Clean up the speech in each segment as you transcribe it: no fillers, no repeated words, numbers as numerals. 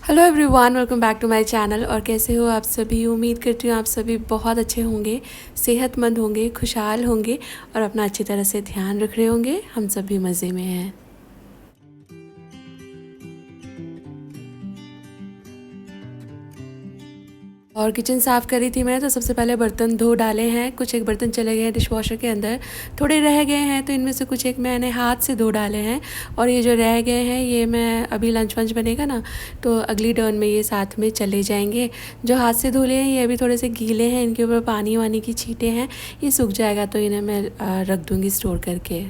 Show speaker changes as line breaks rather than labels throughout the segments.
Hello everyone, welcome back to my channel. और कैसे हो आप सभी? उम्मीद करती हूँ आप सभी बहुत अच्छे होंगे, सेहतमंद होंगे, खुशहाल होंगे और अपना अच्छी तरह से ध्यान रख रहे होंगे। हम सभी मज़े में हैं। और किचन साफ़ करी थी मैं, तो सबसे पहले बर्तन धो डाले हैं। कुछ एक बर्तन चले गए हैं डिश वॉशर के अंदर, थोड़े रह गए हैं, तो इनमें से कुछ एक मैंने हाथ से धो डाले हैं। और ये जो रह गए हैं ये मैं अभी लंच वंच बनेगा ना, तो अगली टर्न में ये साथ में चले जाएंगे। जो हाथ से धुले हैं ये अभी थोड़े से गीले हैं, इनके ऊपर पानी वानी की छींटे हैं। ये सूख जाएगा तो इन्हें मैं रख दूँगी स्टोर करके।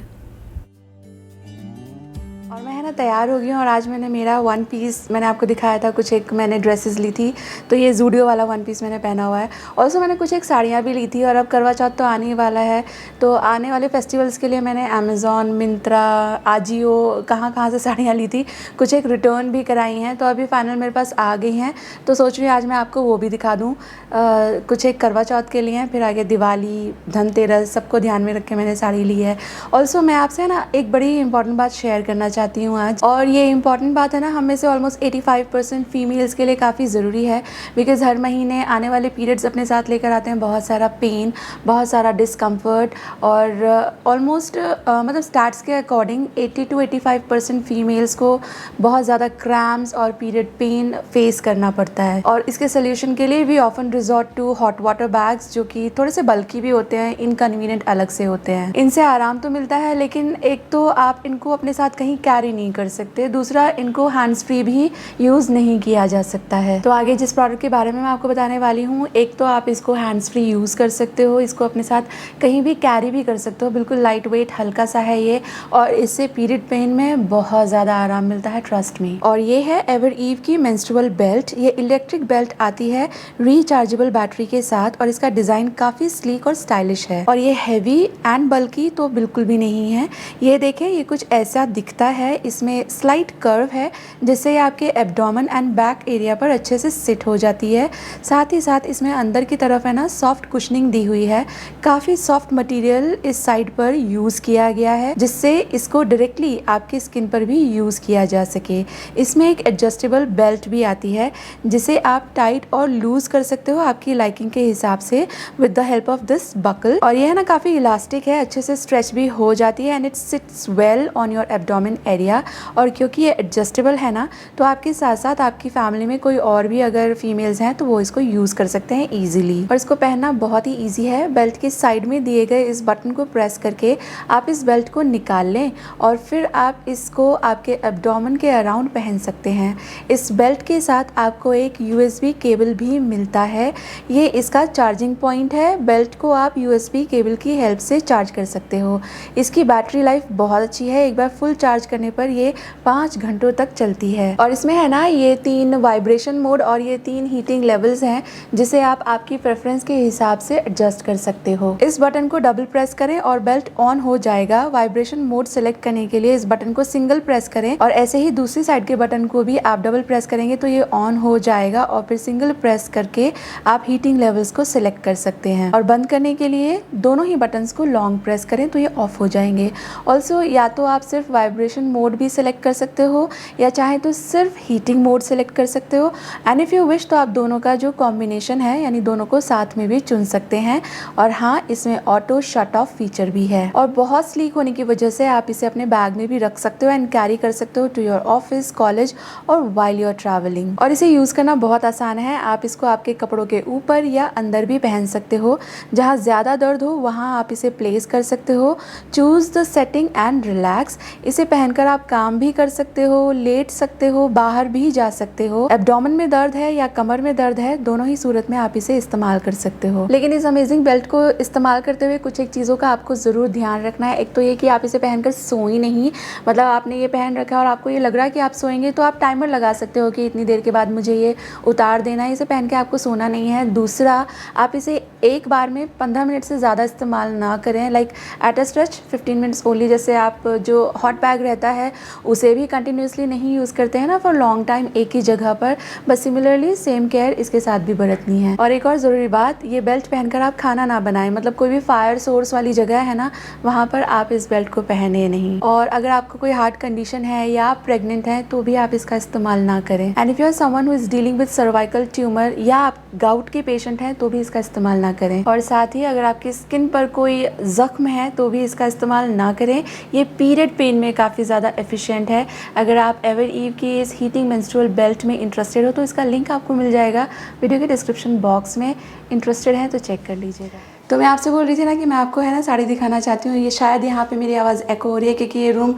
और मैं है ना तैयार हो गई हूँ। और आज मैंने मेरा वन पीस मैंने आपको दिखाया था, कुछ एक मैंने ड्रेसेस ली थी, तो ये ज़ूडियो वाला वन पीस मैंने पहना हुआ है। ऑल्सो मैंने कुछ एक साड़ियाँ भी ली थी। और अब करवा चौथ तो आने ही वाला है, तो आने वाले फेस्टिवल्स के लिए मैंने अमेज़ॉन, मिंत्रा, आजियो, कहाँ से साड़ियाँ ली थी। कुछ एक रिटर्न भी कराई हैं, तो अभी फाइनल मेरे पास आ गई हैं। तो सोच रही हूँ आज मैं आपको वो भी दिखा दूँ। कुछ एक करवा चौथ के लिए हैं, फिर आगे दिवाली, धनतेरस, सबको ध्यान में रख के मैंने साड़ी ली है। ऑल्सो मैं आपसे ना एक बड़ी इंपॉर्टेंट बात शेयर करना चाहती हूँ आज। और ये इंपॉर्टेंट बात है ना, हम में से ऑलमोस्ट 85% फीमेल्स के लिए काफ़ी ज़रूरी है। बिकॉज़ हर महीने आने वाले पीरियड्स अपने साथ लेकर आते हैं बहुत सारा पेन, बहुत सारा डिस्कम्फर्ट। और ऑलमोस्ट मतलब स्टैट्स के अकॉर्डिंग 80 to 85% फीमेल्स को बहुत ज़्यादा क्रैम्प्स और पीरियड पेन फेस करना पड़ता है। और इसके सोल्यूशन के लिए we often resort to hot water bags, जो कि थोड़े से बल्कि भी होते हैं, इनकन्वीनियंट अलग से होते हैं। इनसे आराम तो मिलता है, लेकिन एक तो आप इनको अपने साथ कहीं कैरी नहीं कर सकते, दूसरा इनको हैंड्स फ्री भी यूज़ नहीं किया जा सकता है। तो आगे जिस प्रोडक्ट के बारे में मैं आपको बताने वाली हूँ, एक तो आप इसको हैंड्स फ्री यूज़ कर सकते हो, इसको अपने साथ कहीं भी कैरी भी कर सकते हो। बिल्कुल लाइट वेट हल्का सा है ये, और इससे पीरियड पेन में बहुत ज़्यादा आराम मिलता है, ट्रस्ट मी। और ये है एवर ईव की मेंस्ट्रुअल बेल्ट। ये इलेक्ट्रिक बेल्ट आती है रिचार्जेबल बैटरी के साथ, और इसका डिज़ाइन काफ़ी स्लीक और स्टाइलिश है। और ये हैवी एंड बल्कि तो बिल्कुल भी नहीं है। ये देखें, ये कुछ ऐसा दिखता है, इसमें स्लाइट कर्व है जिससे आपके एब्डोमेन एंड बैक एरिया पर अच्छे से सिट हो जाती है। साथ ही साथ इसमें अंदर की तरफ है ना सॉफ्ट कुशनिंग दी हुई है। काफ़ी सॉफ्ट मटेरियल इस साइड पर यूज़ किया गया है, जिससे इसको डायरेक्टली आपकी स्किन पर भी यूज़ किया जा सके। इसमें एक एडजस्टेबल बेल्ट भी आती है, जिसे आप टाइट और लूज़ कर सकते हो आपकी लाइकिंग के हिसाब से with the help of this buckle. और ये है ना काफ़ी इलास्टिक है, अच्छे से स्ट्रेच भी हो जाती है, and it sits well on your abdomen area. और क्योंकि ये एडजस्टेबल है ना, तो आपके साथ साथ आपकी फैमिली में कोई और भी अगर फीमेल्स हैं तो वो इसको यूज़ कर सकते हैं ईजिली। और इसको पहनना बहुत ही ईजी है। बेल्ट के साइड में दिए गए इस बटन को प्रेस करके आप इस बेल्ट को निकाल लें, और फिर आप इसको आपके एब्डोमेन के अराउंड पहन सकते हैं। इस बेल्ट के साथ आपको एक USB केबल भी मिलता है। ये इसका चार्जिंग पॉइंट है। बेल्ट को आप USB केबल की हेल्प से चार्ज कर सकते हो। इसकी बैटरी लाइफ बहुत अच्छी है, एक बार फुल चार्ज करने पर ये 5 घंटों तक चलती है। और इसमें है ना ये 3 वाइब्रेशन मोड और ये 3 हीटिंग लेवल्स हैं, जिसे आप आपकी प्रेफरेंस के हिसाब से एडजस्ट कर सकते हो। इस बटन को डबल प्रेस करें और बेल्ट ऑन हो जाएगा। वाइब्रेशन मोड सेलेक्ट करने के लिए इस बटन को सिंगल प्रेस करें, और ऐसे ही दूसरी साइड के बटन को भी आप डबल प्रेस करेंगे तो ये ऑन हो जाएगा। और फिर सिंगल प्रेस करके आप हीटिंग लेवल्स को सिलेक्ट कर सकते हैं। और बंद करने के लिए दोनों ही बटन्स को लॉन्ग प्रेस करें तो ये ऑफ हो जाएंगे। ऑल्सो या तो आप सिर्फ वाइब्रेशन मोड भी सिलेक्ट कर सकते हो, या चाहे तो सिर्फ हीटिंग मोड सिलेक्ट कर सकते हो। एंड इफ़ यू विश तो आप दोनों का जो कॉम्बिनेशन है, यानी दोनों को साथ में भी चुन सकते हैं। और हाँ, इसमें ऑटो शट ऑफ फीचर भी है, और बहुत स्लीक होने की वजह से आप इसे अपने बैग में भी रख सकते हो एंड कैरी कर सकते हो टू योर ऑफिस, कॉलेज और वाइल यूर ट्रैवलिंग। और इसे यूज़ करना बहुत आसान है। आप इसको आपके कपड़ों के ऊपर या अंदर भी पहन सकते हो। जहाँ ज़्यादा दर्द हो वहाँ आप इसे प्लेस कर सकते हो। Choose the setting and relax. इसे पहनकर आप काम भी कर सकते हो, लेट सकते हो, बाहर भी जा सकते हो। एब्डोमेन में दर्द है या कमर में दर्द है, दोनों ही सूरत में आप इसे इस्तेमाल कर सकते हो। लेकिन इस अमेजिंग बेल्ट को इस्तेमाल करते हुए कुछ एक चीज़ों का आपको ज़रूर ध्यान रखना है। एक तो ये कि आप इसे पहनकर सोई नहीं, मतलब आपने ये पहन रखा है और आपको ये लग रहा है कि आप सोएंगे, तो आप टाइमर लगा सकते हो कि इतनी देर के बाद मुझे ये उतार देना है। इसे पहन के आपको सोना नहीं है। दूसरा, आप इसे एक बार में 15 मिनट से ज़्यादा इस्तेमाल ना करें, like at a stretch 15 minutes only. जैसे आप जो हॉट बैग रहता है उसे भी कंटिन्यूसली नहीं यूज़ करते हैं ना फॉर लॉन्ग टाइम एक ही जगह पर, बस सिमिलरली सेम केयर इसके साथ भी बरतनी है। और एक और ज़रूरी बात, ये बेल्ट पहनकर आप खाना ना बनाएं, मतलब कोई भी फायर सोर्स वाली जगह है ना वहाँ पर आप इस बेल्ट को पहने नहीं। और अगर आपको कोई हार्ट कंडीशन है या आप प्रेग्नेंट हैं तो भी आप इसका इस्तेमाल ना करें। And if you are someone who is dealing with cervical tumour या आप गाउट के पेशेंट हैं तो भी इसका इस्तेमाल ना करें। और साथ ही अगर आपकी स्किन पर कोई ज़ख्म है तो भी इसका इस्तेमाल ना करें। ये पीरियड पेन में काफ़ी ज़्यादा एफिशिएंट है। अगर आप एवर ईव की इस हीटिंग मेंस्ट्रुअल बेल्ट में इंटरेस्टेड हो तो इसका लिंक आपको मिल जाएगा वीडियो के डिस्क्रिप्शन बॉक्स में। इंटरेस्टेड हैं तो चेक कर लीजिएगा। तो मैं आपसे बोल रही थी ना कि मैं आपको है ना साड़ी दिखाना चाहती हूँ। ये शायद यहाँ पे मेरी आवाज़ एको हो रही है क्योंकि ये रूम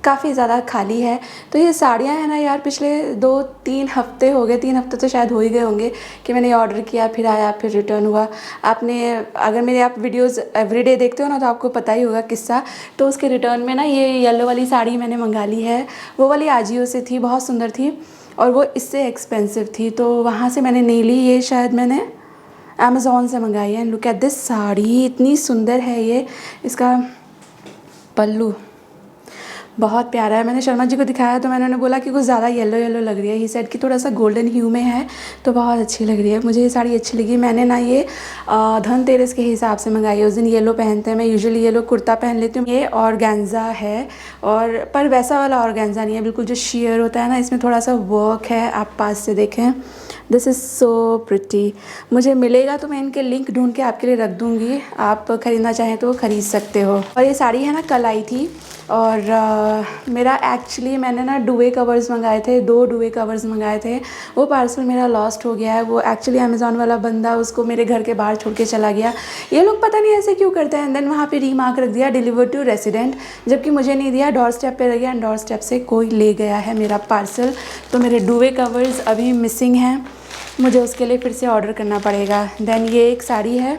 काफ़ी ज़्यादा खाली है। तो ये साड़ियाँ हैं ना यार, पिछले 2-3 हफ्ते हो गए, 3 हफ्ते तो शायद हो ही गए होंगे कि मैंने ऑर्डर किया, फिर आया, फिर रिटर्न हुआ। आपने अगर मेरे आप वीडियोज़ एवरीडे देखते हो ना तो आपको पता ही होगा किस्सा। तो उसके रिटर्न में ना ये येलो वाली साड़ी मैंने मंगा ली है। वो वाली आजियो से थी, बहुत सुंदर थी और वो इससे एक्सपेंसिव थी तो वहाँ से मैंने नहीं ली। ये शायद मैंने अमेज़ॉन से मंगाई है। लुक एट दिस साड़ी, इतनी सुंदर है ये। इसका पल्लू बहुत प्यारा है। मैंने शर्मा जी को दिखाया तो मैंने उन्हें बोला कि कुछ ज़्यादा येलो येलो लग रही है। ही सेड कि थोड़ा सा गोल्डन ह्यू में है तो बहुत अच्छी लग रही है। मुझे ये साड़ी अच्छी लगी। मैंने ना ये धनतेरस के हिसाब से मंगाई है। उस दिन येलो पहनते हैं, मैं यूजुअली येलो कुर्ता पहन लेती हूँ। ये ऑर्गेन्जा है और पर वैसा वाला ऑर्गेन्जा नहीं है, बिल्कुल जो शेयर होता है ना, इसमें थोड़ा सा वर्क है। आप पास से देखें, दिस इज़ सो प्रिटी। मुझे मिलेगा तो मैं इनके लिंक ढूंढ के आपके लिए रख दूँगी, आप ख़रीदना चाहें तो ख़रीद सकते हो। और ये साड़ी है ना कल आई थी और मेरा एक्चुअली मैंने ना डुवे कवर्स मंगाए थे, 2 डुवे कवर्स मंगाए थे। वो पार्सल मेरा लॉस्ट हो गया है। वो एक्चुअली अमेज़ॉन वाला बंदा उसको मेरे घर के बाहर छोड़ के चला गया। ये लोग पता नहीं ऐसे क्यों करते हैं। देन वहाँ पे रीमार्क रख दिया डिलीवर टू रेसिडेंट, जबकि मुझे नहीं दिया, डोर स्टेप पे रह गया। डोर स्टेप से कोई ले गया है मेरा पार्सल। तो मेरे डुवे कवर्स अभी मिसिंग हैं, मुझे उसके लिए फिर से ऑर्डर करना पड़ेगा। देन ये एक साड़ी है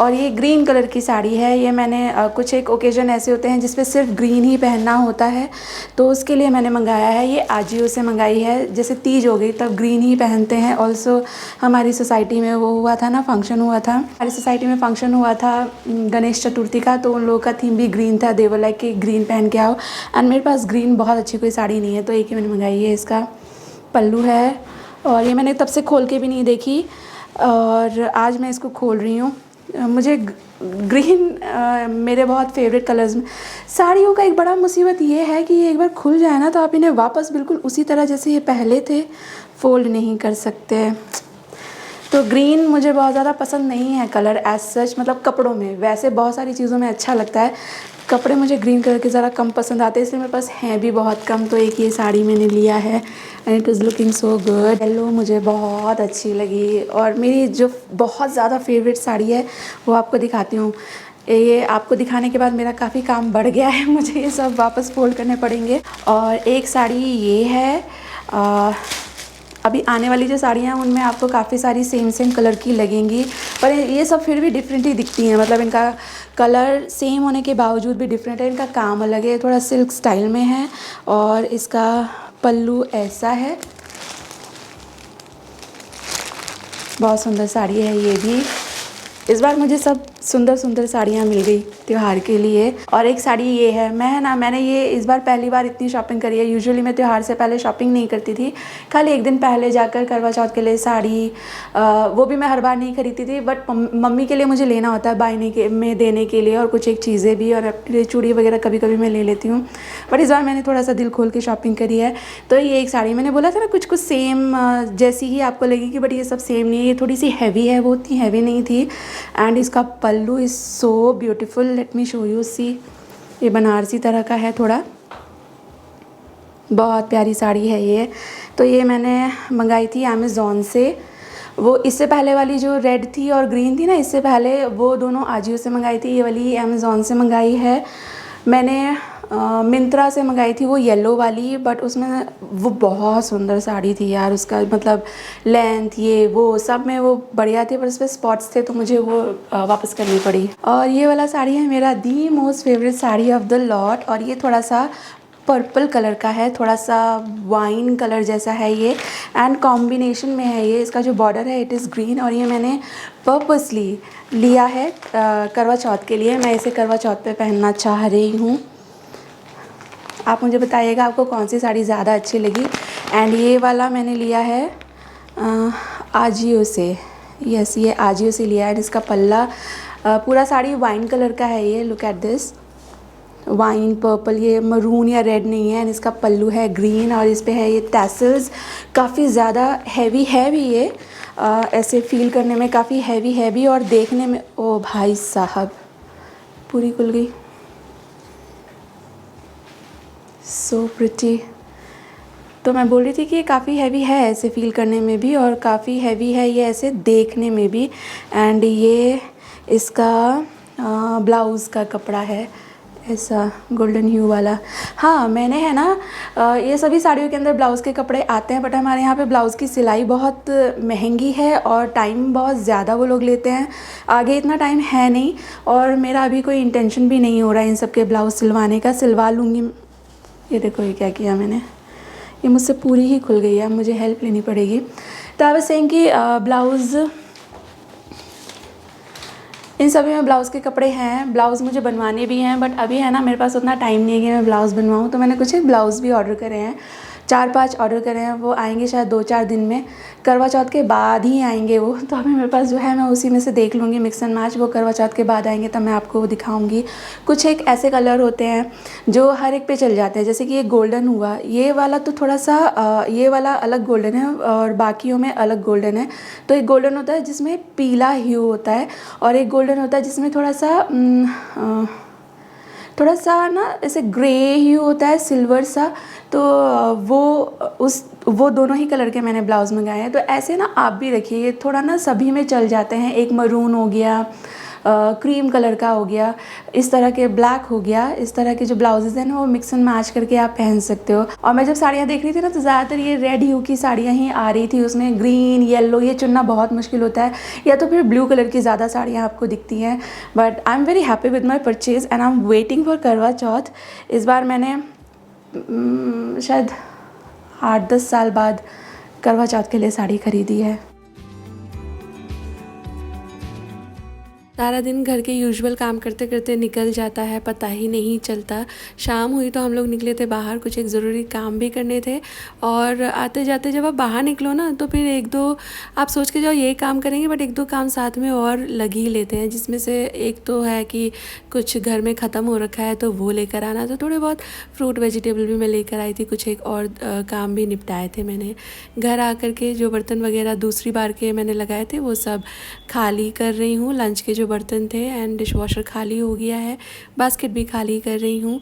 और ये ग्रीन कलर की साड़ी है। ये मैंने कुछ एक ओकेजन ऐसे होते हैं जिस पे सिर्फ ग्रीन ही पहनना होता है तो उसके लिए मैंने मंगाया है। ये आजियो से मंगाई है। जैसे तीज हो गई तब ग्रीन ही पहनते हैं। ऑल्सो हमारी सोसाइटी में वो हुआ था ना, फंक्शन हुआ था, हमारी सोसाइटी में फंक्शन हुआ था गणेश चतुर्थी का, तो उन लोगों का थीम भी ग्रीन था। देवर लाइक कि ग्रीन पहन के आओ। एंड मेरे पास ग्रीन बहुत अच्छी कोई साड़ी नहीं है तो एक ही मैंने मंगाई है। इसका पल्लू है और ये मैंने तब से खोल के भी नहीं देखी और आज मैं इसको खोल रही हूँ। मुझे ग्रीन मेरे बहुत फेवरेट कलर्स में। साड़ियों का एक बड़ा मुसीबत ये है कि ये एक बार खुल जाए ना तो आप इन्हें वापस बिल्कुल उसी तरह जैसे ये पहले थे फोल्ड नहीं कर सकते। तो ग्रीन मुझे बहुत ज़्यादा पसंद नहीं है कलर एज सच, मतलब कपड़ों में। वैसे बहुत सारी चीज़ों में अच्छा लगता है, कपड़े मुझे ग्रीन कलर के ज़रा कम पसंद आते हैं, इसलिए मेरे पास हैं भी बहुत कम। तो एक ये साड़ी मैंने लिया है and it is looking so good. Yellow मुझे बहुत अच्छी लगी और मेरी जो बहुत ज़्यादा फेवरेट साड़ी है वो आपको दिखाती हूँ। ये आपको दिखाने के बाद मेरा काफ़ी काम बढ़ गया है, मुझे ये सब वापस फोल्ड करने पड़ेंगे। और एक साड़ी ये है, अभी आने वाली जो साड़ियाँ हैं उनमें आपको काफ़ी सारी सेम कलर की लगेंगी, पर ये सब फिर भी डिफरेंट ही दिखती हैं। मतलब इनका कलर सेम होने के बावजूद भी डिफरेंट है। इनका काम अलग है, थोड़ा सिल्क स्टाइल में है और इसका पल्लू ऐसा है। बहुत सुंदर साड़ी है ये भी। इस बार मुझे सब सुंदर सुंदर साड़ियाँ मिल गई त्यौहार के लिए। और एक साड़ी ये है, मैंने ये इस बार पहली बार इतनी शॉपिंग करी है। यूजुअली मैं त्यौहार से पहले शॉपिंग नहीं करती थी, खाली एक दिन पहले जाकर करवा चौथ के लिए साड़ी, वो भी मैं हर बार नहीं खरीदती थी, बट मम्मी के लिए मुझे लेना होता है बायने के में देने के लिए, और कुछ एक चीज़ें भी, और अपने चूड़ी वगैरह कभी कभी मैं ले लेती हूँ। बट इस बार मैंने थोड़ा सा दिल खोल के शॉपिंग करी है। तो ये एक साड़ी मैंने बोला था ना कुछ सेम जैसी ही आपको लगेगी, बट ये सब सेम नहीं है। ये थोड़ी सी हैवी है, वो उतनी हैवी नहीं थी। एंड इसका पल्लू is so beautiful, let me show you. See, ये बनारसी तरह का है थोड़ा, बहुत प्यारी साड़ी है ये। तो ये मैंने मंगाई थी अमेज़ॉन से। वो इससे पहले वाली जो रेड थी और ग्रीन थी ना, इससे पहले वो दोनों आजियो से मंगाई थी। ये वाली अमेज़ॉन से मंगाई है मैंने। मिंत्रा से मंगाई थी वो येलो वाली, बट उसमें वो बहुत सुंदर साड़ी थी यार। उसका मतलब लेंथ ये वो सब में वो बढ़िया थी, पर उस पर स्पॉट्स थे तो मुझे वो वापस करनी पड़ी। और ये वाला साड़ी है मेरा the most favourite sari of the lot, और ये थोड़ा सा पर्पल कलर का है, थोड़ा सा वाइन कलर जैसा है ये, एंड कॉम्बिनेशन में है ये। इसका जो बॉर्डर है इट इज़ ग्रीन, और ये मैंने पर्पसली लिया है करवा चौथ के लिए। मैं इसे करवा चौथ पे पहनना चाह रही हूँ। आप मुझे बताइएगा आपको कौन सी साड़ी ज़्यादा अच्छी लगी। एंड ये वाला मैंने लिया है आजियो से, यस ये आजियो से लिया है। इसका पल्ला पूरा साड़ी वाइन कलर का है ये, look at this, wine purple, ये मरून या रेड नहीं है। एंड इसका पल्लू है ग्रीन, और इस पे है ये टैसल्स, काफ़ी ज़्यादा हैवी है भी ये, ऐसे फील करने में काफ़ी हैवी है भी, और देखने में ओ भाई साहब पूरी खुल गई, सो प्रिटी। तो मैं बोल रही थी कि ये काफ़ी हैवी है ऐसे फील करने में भी, और काफ़ी हैवी है ये ऐसे देखने में भी। एंड ये इसका ब्लाउज़ का कपड़ा है ऐसा गोल्डन ह्यू वाला। हाँ मैंने है ना ये सभी साड़ियों के अंदर ब्लाउज़ के कपड़े आते हैं, बट हमारे यहाँ पे ब्लाउज़ की सिलाई बहुत महंगी है और टाइम बहुत ज़्यादा वो लोग लेते हैं। आगे इतना टाइम है नहीं, और मेरा अभी कोई इंटेंशन भी नहीं हो रहा है इन सब के ब्लाउज़ सिलवाने का। सिलवा लूँगी। ये देखो ये क्या किया मैंने, ये मुझसे पूरी ही खुल गई है, मुझे हेल्प लेनी पड़ेगी। तो आई वाज सेइंग कि ब्लाउज़, इन सभी में ब्लाउज़ के कपड़े हैं। ब्लाउज़ मुझे बनवाने भी हैं, बट अभी है ना मेरे पास उतना टाइम नहीं है कि मैं ब्लाउज़ बनवाऊँ। तो मैंने कुछ एक ब्लाउज़ भी ऑर्डर करे हैं, 4-5 ऑर्डर करे हैं। वो आएंगे शायद 2-4 दिन में, करवा चौथ के बाद ही आएंगे वो। तो अभी मेरे पास जो है मैं उसी में से देख लूँगी, मिक्स एंड मैच। वो करवा चौथ के बाद आएंगे तब मैं आपको वो दिखाऊँगी। कुछ एक ऐसे कलर होते हैं जो हर एक पे चल जाते हैं, जैसे कि ये गोल्डन हुआ, ये वाला तो थोड़ा सा ये वाला अलग गोल्डन है और बाकियों में अलग गोल्डन है। तो एक गोल्डन होता है जिसमें पीला ह्यू होता है, और एक गोल्डन होता है जिसमें थोड़ा सा ना ऐसे ग्रे ह्यू होता है, सिल्वर सा। तो वो दोनों ही कलर के मैंने ब्लाउज़ मंगाए हैं। तो ऐसे ना आप भी रखिए, ये थोड़ा ना सभी में चल जाते हैं। एक मरून हो गया, क्रीम कलर का हो गया, इस तरह के ब्लैक हो गया, इस तरह के जो ब्लाउजेज़ हैं ना वो मिक्स एंड मैच करके आप पहन सकते हो। और मैं जब साड़ियाँ देख रही थी ना तो ज़्यादातर ये रेड ह्यू की साड़ियाँ ही आ रही थी, उसमें ग्रीन येलो ये चुनना बहुत मुश्किल होता है, या तो फिर ब्लू कलर की ज़्यादा साड़ियाँ आपको दिखती हैं। But I am very happy with my purchase and I am waiting for करवा चौथ। इस बार मैंने शायद 8-10 साल बाद करवा चौथ के लिए साड़ी खरीदी है। सारा दिन घर के यूजुअल काम करते करते निकल जाता है, पता ही नहीं चलता। शाम हुई तो हम लोग निकले थे बाहर, कुछ एक ज़रूरी काम भी करने थे। और आते जाते जब आप बाहर निकलो ना तो फिर एक दो आप सोच के जाओ ये काम करेंगे, बट एक दो काम साथ में और लग ही लेते हैं। जिसमें से एक तो है कि कुछ घर में ख़त्म हो रखा है तो वो लेकर आना, तो थोड़े बहुत फ्रूट वेजिटेबल भी मैं लेकर आई थी। कुछ एक और काम भी निपटाए थे मैंने। घर आकर के जो बर्तन वगैरह दूसरी बार के मैंने लगाए थे वो सब खाली कर रही हूँ। लंच के जो बर्तन थे एंड डिश वॉशर खाली हो गया है, बास्केट भी खाली कर रही हूँ।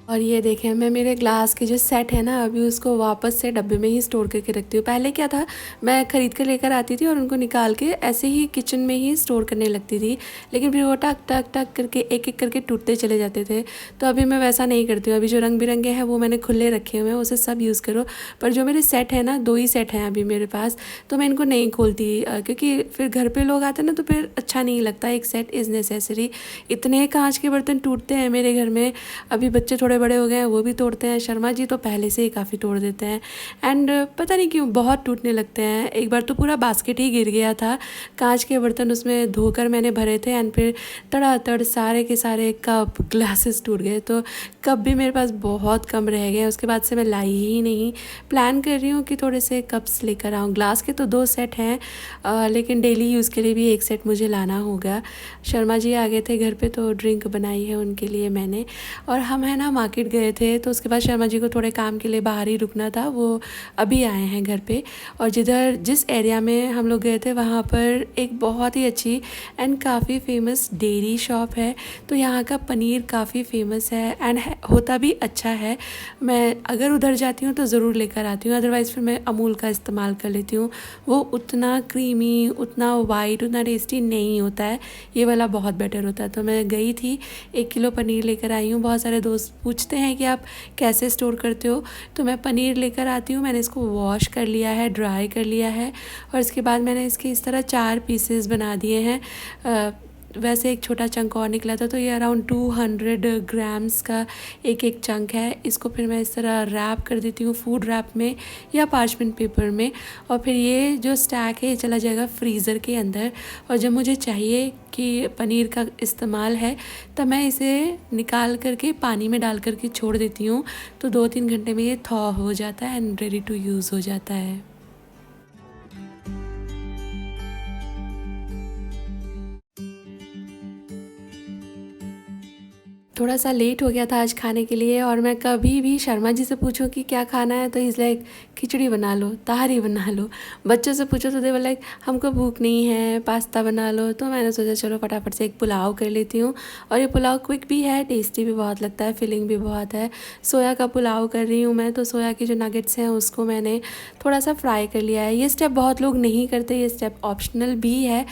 और ये देखें, मैं मेरे ग्लास के जो सेट है ना अभी उसको वापस से डब्बे में ही स्टोर करके रखती हूँ। पहले क्या था, मैं ख़रीद कर लेकर आती थी और उनको निकाल के ऐसे ही किचन में ही स्टोर करने लगती थी, लेकिन फिर वो टक टक टक करके एक एक करके टूटते चले जाते थे। तो अभी मैं वैसा नहीं करती हूँ। अभी जो रंग बिरंगे हैं वो मैंने खुले रखे हुए हैं, उसे सब यूज़ करो। पर जो मेरे सेट है ना, 2 ही सेट हैं अभी मेरे पास, तो मैं इनको नहीं खोलती, क्योंकि फिर घर पर लोग आते हैं ना तो फिर अच्छा नहीं लगता। एक सेट इज़ नेसेसरी। इतने कांच के बर्तन टूटते हैं मेरे घर में, अभी बच्चे थोड़े बड़े हो गए हैं वो भी तोड़ते हैं। शर्मा जी तो पहले से ही काफ़ी तोड़ देते हैं, एंड पता नहीं क्यों बहुत टूटने लगते हैं। एक बार तो पूरा बास्केट ही गिर गया था, कांच के बर्तन उसमें धोकर मैंने भरे थे, एंड फिर तड़ातड़ सारे के सारे कप ग्लासेस टूट गए। तो कप भी मेरे पास बहुत कम रह गए, उसके बाद से मैं लाई ही नहीं। प्लान कर रही हूँ कि थोड़े से कप्स लेकर आऊँ। ग्लास के तो 2 सेट हैं, लेकिन डेली यूज़ के लिए भी 1 सेट मुझे लाना होगा। शर्मा जी आ गए थे घर पे तो ड्रिंक बनाई है उनके लिए मैंने। और हम है ना मार्केट गए थे, तो उसके बाद शर्मा जी को थोड़े काम के लिए बाहर ही रुकना था, वो अभी आए हैं घर पे। और जिस एरिया में हम लोग गए थे वहाँ पर एक बहुत ही अच्छी एंड काफ़ी फेमस डेयरी शॉप है। तो यहाँ का पनीर काफ़ी फेमस है एंड होता भी अच्छा है। मैं अगर उधर जाती हूँ तो ज़रूर लेकर आती हूँ, अदरवाइज़ फिर मैं अमूल का इस्तेमाल कर लेती हूँ। वो उतना क्रीमी, उतना वाइट, उतना टेस्टी नहीं होता है, ये वाला बहुत बेटर होता है। तो मैं गई थी, 1 किलो पनीर लेकर आई हूँ। बहुत सारे दोस्त पूछते हैं कि आप कैसे स्टोर करते हो, तो मैं पनीर लेकर आती हूँ। मैंने इसको वॉश कर लिया है, ड्राई कर लिया है, और इसके बाद मैंने इसके इस तरह 4 पीसेस बना दिए हैं। वैसे एक छोटा चंक और निकला था, तो ये अराउंड 200 ग्राम्स का एक एक चंक है। इसको फिर मैं इस तरह रैप कर देती हूँ फूड रैप में या पार्चमेंट पेपर में, और फिर ये जो स्टैक है ये चला जाएगा फ्रीज़र के अंदर। और जब मुझे चाहिए कि पनीर का इस्तेमाल है तब मैं इसे निकाल करके पानी में डाल करके छोड़ देती हूँ, तो 2-3 घंटे में ये थॉ हो जाता है एंड रेडी टू यूज़ हो जाता है। थोड़ा सा लेट हो गया था आज खाने के लिए, और मैं कभी भी शर्मा जी से पूछूं कि क्या खाना है तो इज़ लाइक खिचड़ी बना लो, तहारी बना लो। बच्चों से पूछो तो दे लाइक हमको भूख नहीं है, पास्ता बना लो। तो मैंने सोचा चलो फटाफट से एक पुलाव कर लेती हूँ, और ये पुलाव क्विक भी है, टेस्टी भी बहुत लगता है, फिलिंग भी बहुत है। सोया का पुलाव कर रही हूँ मैं, तो सोया की जो नगेट्स हैं उसको मैंने थोड़ा सा फ्राई कर लिया है। ये स्टेप बहुत लोग नहीं करते, ये स्टेप ऑप्शनल भी है।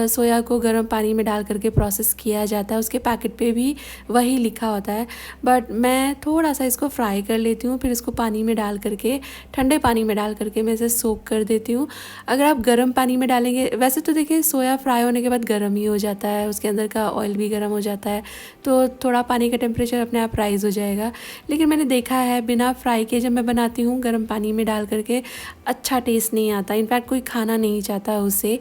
सोया को गर्म पानी में डाल करके प्रोसेस किया जाता है, उसके पैकेट पे भी वही लिखा होता है, बट मैं थोड़ा सा इसको फ्राई कर लेती हूँ, फिर इसको पानी में डाल करके, ठंडे पानी में डाल करके मैं इसे सोक कर देती हूँ। अगर आप गर्म पानी में डालेंगे, वैसे तो देखिए सोया फ्राई होने के बाद गर्म ही हो जाता है, उसके अंदर का ऑयल भी गर्म हो जाता है, तो थोड़ा पानी का टेम्परेचर अपने आप राइज़ हो जाएगा। लेकिन मैंने देखा है बिना फ्राई के जब मैं बनाती हूँ गर्म पानी में डाल करके, अच्छा टेस्ट नहीं आता, इनफैक्ट कोई खाना नहीं चाहता उसे।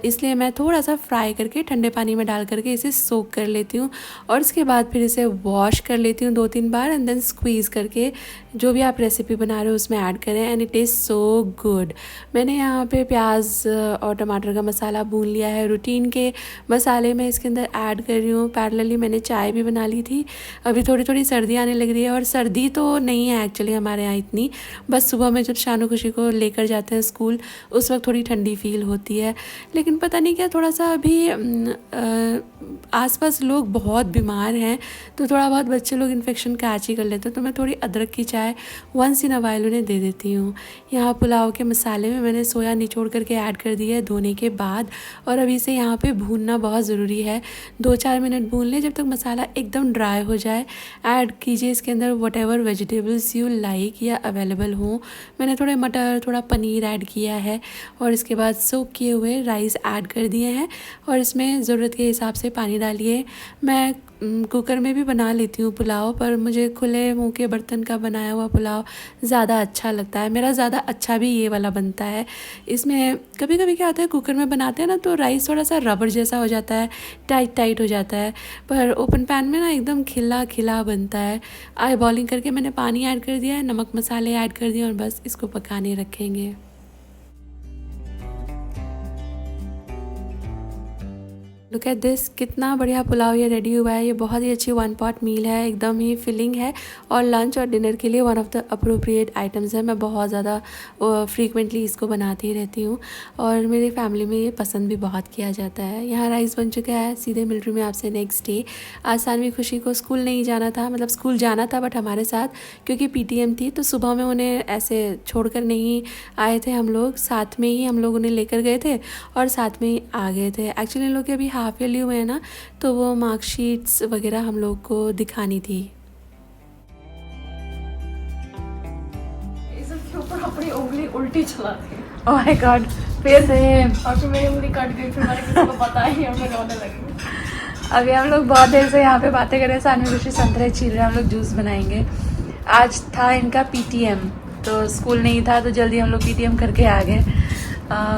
इसलिए मैं थोड़ा सा फ्राई करके ठंडे पानी में डाल करके इसे सोक कर लेती हूँ, और इसके बाद फिर इसे वॉश कर लेती हूँ 2-3 बार, एंड देन स्क्वीज़ करके जो भी आप रेसिपी बना रहे हो उसमें ऐड करें, and it is so good. मैंने यहाँ पे प्याज और टमाटर का मसाला भून लिया है, रूटीन के मसाले मैं इसके अंदर ऐड कर रही हूँ। पैरेलली मैंने चाय भी बना ली थी। अभी थोड़ी थोड़ी सर्दी आने लग रही है, और सर्दी तो नहीं है एक्चुअली हमारे यहाँ इतनी, बस सुबह में जब शानू खुशी को लेकर जाते हैं स्कूल उस वक्त थोड़ी ठंडी फील होती है। लेकिन पता नहीं क्या थोड़ा सा अभी आसपास लोग बहुत बीमार हैं, तो थोड़ा बहुत बच्चे लोग इन्फेक्शन कैच ही कर लेते हैं, तो मैं थोड़ी अदरक की चाय वंस इन अ वाइल उन्हें दे देती हूँ। यहाँ पुलाव के मसाले में मैंने सोया निचोड़ करके ऐड कर दिया है धोने के बाद, और अभी से यहाँ पे भूनना बहुत ज़रूरी है। 2-4 मिनट भून लें जब तक मसाला एकदम ड्राई हो जाए। ऐड कीजिए इसके अंदर what ever vegetables you like या अवेलेबल हो। मैंने थोड़े मटर, थोड़ा पनीर ऐड किया है, और इसके बाद सोक किए हुए राइस ऐड कर दिए हैं, और इसमें ज़रूरत के हिसाब से पानी डालिए। मैं कुकर में भी बना लेती हूँ पुलाव, पर मुझे खुले मुंह के बर्तन का बनाया हुआ पुलाव ज़्यादा अच्छा लगता है। मेरा ज़्यादा अच्छा भी ये वाला बनता है। इसमें कभी कभी क्या होता है कुकर में बनाते हैं ना तो राइस थोड़ा सा रबर जैसा हो जाता है, टाइट हो जाता है, पर ओपन पैन में ना एकदम खिला खिला बनता है। आई बॉइलिंग करके मैंने पानी ऐड कर दिया है, नमक मसाले ऐड कर दिए, और बस इसको पकाने रखेंगे। लुक एट दिस, कितना बढ़िया पुलाव ये रेडी हुआ है। ये बहुत ही अच्छी 1 पॉट मील है, एकदम ही फिलिंग है, और लंच और डिनर के लिए one of the appropriate items है। मैं बहुत ज़्यादा फ्रीक्वेंटली इसको बनाती रहती हूँ, और मेरी फैमिली में ये पसंद भी बहुत किया जाता है। यहाँ राइस बन चुका है, सीधे मिल रही हूँ मैं आपसे नेक्स्ट डे। आज सानवी खुशी को स्कूल नहीं जाना था, मतलब स्कूल जाना था बट हमारे साथ, क्योंकि PTM थी, तो सुबह में उन्हें ऐसे छोड़कर नहीं आए थे हम लोग, साथ में ही हम लोग उन्हें लेकर गए थे और साथ में ही आ गए थे। एक्चुअली लोग के अभी हाफ ईयरली हुए हैं ना, तो वो मार्कशीट्स वगैरह हम लोग को दिखानी थी।
इसके ऊपर अपनी उंगली उल्टी चलाती है।
ओह माय गॉड, फिर
और फिर मेरी उंगली कट गई, फिर मैंने किसी को बताया ही और मैं रोने लगी।
अभी हम लोग बहुत देर से यहाँ पे बातें कर रहे हैं, सानवी खुशी संतरे छील रहे हैं, हम लोग जूस बनाएंगे। आज था इनका PTM, तो स्कूल नहीं था तो जल्दी हम लोग PTM करके आ गए।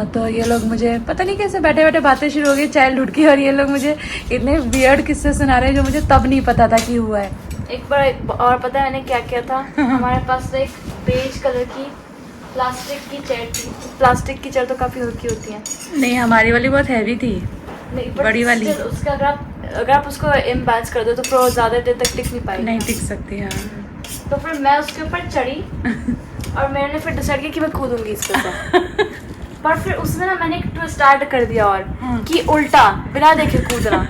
तो ये लोग मुझे पता नहीं कैसे बैठे बैठे बातें शुरू हो गई चाइल्डहुड की, और ये लोग मुझे इतने वियर्ड किस्से सुना रहे हैं जो मुझे तब नहीं पता था कि हुआ है।
एक बार और पता है मैंने क्या किया था, हमारे पास तो एक बेज कलर की प्लास्टिक की चेयर थी। प्लास्टिक की चेयर तो काफ़ी हल्की होती है।
नहीं, हमारी वाली बहुत हैवी थी,
नहीं
बड़ी वाली।
उसका अगर आप उसको इम्बैलेंस कर दो तो फिर ज़्यादा देर तक टिक नहीं पाएगी।
नहीं टिक सकती। हाँ,
तो फिर मैं उसके ऊपर चढ़ी और मैंने फिर डिसाइड किया कि मैं कूदूंगी इसके ऊपर। पर फिर उसमें ना मैंने एक ट्विस्ट ऐड कर दिया और कि उल्टा बिना देखे कूदना।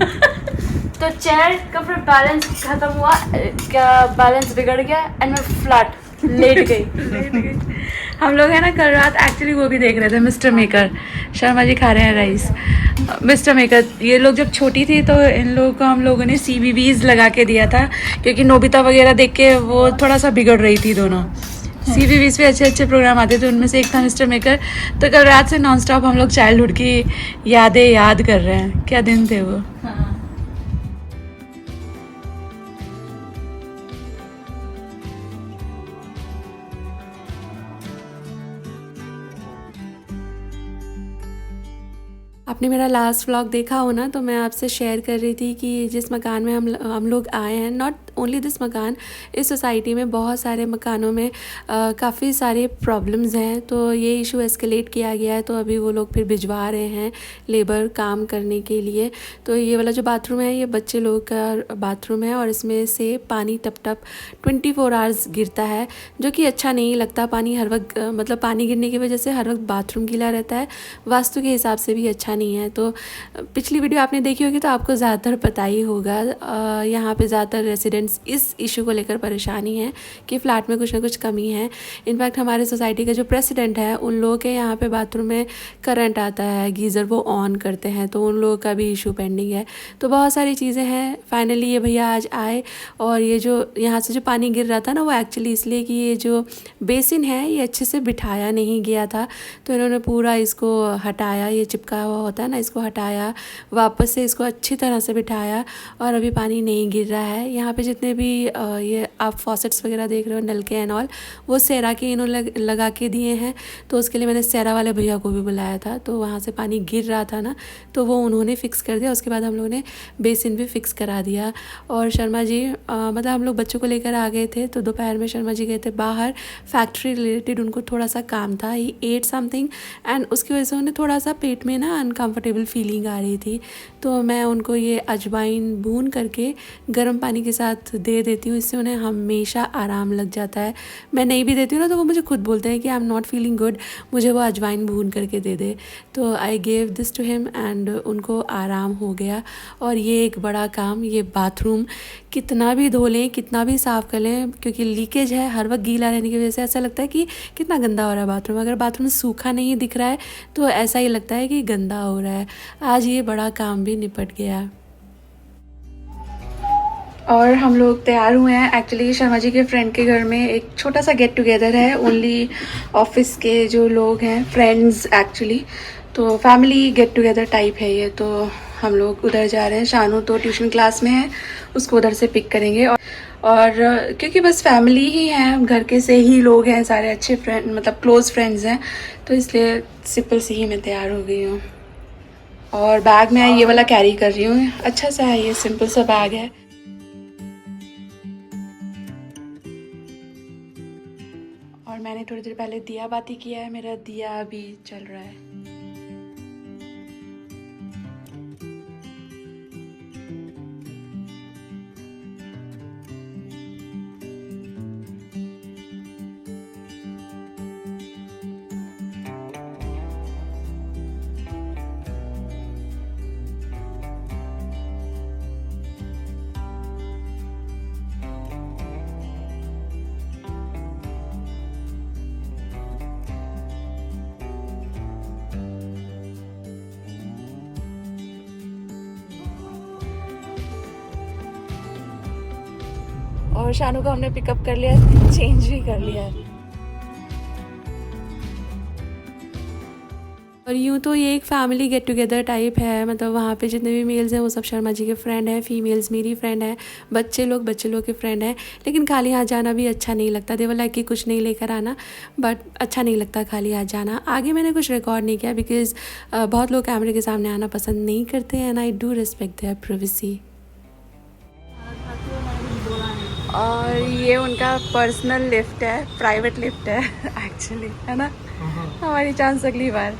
तो चेयर का फिर बैलेंस खत्म हुआ, क्या बैलेंस बिगड़ गया एंड मैं फ्लैट लेट गई।
हम लोग है ना कल रात एक्चुअली वो भी देख रहे थे, मिस्टर मेकर। शर्मा जी खा रहे हैं राइस। मिस्टर मेकर, ये लोग जब छोटी थी तो इन लोगों को हम लोगों ने CBBS लगा के दिया था, क्योंकि नोबिता वगैरह देख के वो थोड़ा सा बिगड़ रही थी दोनों। CP20 पे अच्छे अच्छे प्रोग्राम आते थे, उनमें से एक था मिस्टर मेकर। तो कल रात से नॉन स्टॉप हम लोग चाइल्डहुड की यादें याद कर रहे हैं। क्या दिन थे वो। आपने मेरा लास्ट व्लॉग देखा हो ना, तो मैं आपसे शेयर कर रही थी कि जिस मकान में हम लोग आए हैं, नॉट ओनली दिस मकान, इस सोसाइटी में बहुत सारे मकानों में काफ़ी सारे प्रॉब्लम्स हैं। तो ये इशू एस्केलेट किया गया है, तो अभी वो लोग फिर भिजवा रहे हैं लेबर काम करने के लिए। तो ये वाला जो बाथरूम है, ये बच्चे लोग का बाथरूम है और इसमें से पानी टप टप 24 आवर्स गिरता है, जो कि अच्छा नहीं लगता। पानी हर वक्त मतलब पानी गिरने की वजह से हर वक्त बाथरूम गीला रहता है, वास्तु के हिसाब से भी अच्छा नहीं है। तो पिछली वीडियो आपने देखी होगी तो आपको ज़्यादातर पता ही होगा। यहाँ पे ज़्यादातर रेसिडेंट्स इस इशू को लेकर परेशानी है कि फ़्लैट में कुछ ना कुछ कमी है। इनफैक्ट हमारे सोसाइटी का जो प्रेसिडेंट है, उन लोगों के यहाँ पे बाथरूम में करंट आता है, गीज़र वो ऑन करते हैं, तो उन लोगों का भी इशू पेंडिंग है। तो बहुत सारी चीज़ें हैं। फाइनली ये भैया आज आए और ये जो यहाँ से जो पानी गिर रहा था ना, वो एक्चुअली इसलिए कि ये जो बेसिन है ये अच्छे से बिठाया नहीं गया था। तो इन्होंने पूरा इसको हटाया, ये चिपका हुआ होता है ना, इसको हटाया, वापस से इसको अच्छी तरह से बिठाया और अभी पानी नहीं गिर रहा है। यहाँ पे जितने भी ये आप फॉसेट्स वगैरह देख रहे हो, नलके एंड ऑल, वो सेरा के इन्होंने लगा के दिए हैं। तो उसके लिए मैंने सेरा वाले भैया को भी बुलाया था। तो वहाँ से पानी गिर रहा था ना, तो वो उन्होंने फ़िक्स कर दिया। उसके बाद हम लोगों ने बेसिन भी फ़िक्स करा दिया। और शर्मा जी मतलब हम लोग बच्चों को लेकर आ गए थे, तो दोपहर में शर्मा जी गए थे बाहर, फैक्ट्री रिलेटेड उनको थोड़ा सा काम था। ही एट समथिंग एंड उसकी वजह से उन्हें थोड़ा सा पेट में ना अनकम्फर्टेबल फीलिंग आ रही थी। तो मैं उनको ये अजवाइन भून करके गर्म पानी के साथ दे देती हूँ, इससे उन्हें हमेशा आराम लग जाता है। मैं नहीं भी देती हूँ ना, तो वो मुझे खुद बोलते हैं कि I am not feeling good, मुझे वो अजवाइन भून करके दे दे। तो I gave this to him and उनको आराम हो गया। और ये एक बड़ा काम, ये बाथरूम कितना भी धो लें, कितना भी साफ़ कर लें, क्योंकि लीकेज है, हर वक्त गीला रहने की वजह से ऐसा लगता है कि कितना गंदा हो रहा है बाथरूम। अगर बाथरूम सूखा नहीं दिख रहा है तो ऐसा ही लगता है कि गंदा हो रहा है। आज ये बड़ा काम भी निपट गया और हम लोग तैयार हुए हैं। एक्चुअली शर्मा जी के फ्रेंड के घर में एक छोटा सा गेट टुगेदर है, ओनली ऑफिस के जो लोग हैं, फ्रेंड्स एक्चुअली, तो फैमिली गेट टुगेदर टाइप है ये। तो हम लोग उधर जा रहे हैं। शानू तो ट्यूशन क्लास में है, उसको उधर से पिक करेंगे। और क्योंकि बस फैमिली ही है, घर के से ही लोग हैं, सारे अच्छे फ्रेंड मतलब क्लोज़ फ्रेंड्स हैं, तो इसलिए सिंपल सी ही मैं तैयार हो गई हूँ। और बैग में ये वाला कैरी कर रही हूँ, अच्छा सा है, ये सिंपल सा बैग है। और मैंने थोड़ी देर पहले दिया बाती किया है, मेरा दिया अभी चल रहा है। और शानू को हमने पिकअप कर लिया, चेंज भी कर लिया है। और यूँ तो ये एक फैमिली गेट टुगेदर टाइप है, मतलब वहाँ पे जितने भी मेल्स हैं वो सब शर्मा जी के फ्रेंड हैं, फीमेल्स मेरी फ्रेंड है, बच्चे लोग के फ्रेंड हैं। लेकिन खाली हाथ जाना भी अच्छा नहीं लगता। दे वाला कि कुछ नहीं लेकर आना, बट अच्छा नहीं लगता खाली हाथ जाना। आगे मैंने कुछ रिकॉर्ड नहीं किया बिकॉज़ बहुत लोग कैमरे के सामने आना पसंद नहीं करते and I do respect there privacy. और ये उनका पर्सनल लिफ्ट है, प्राइवेट लिफ्ट है एक्चुअली, है ना। हमारी चांस अगली बार।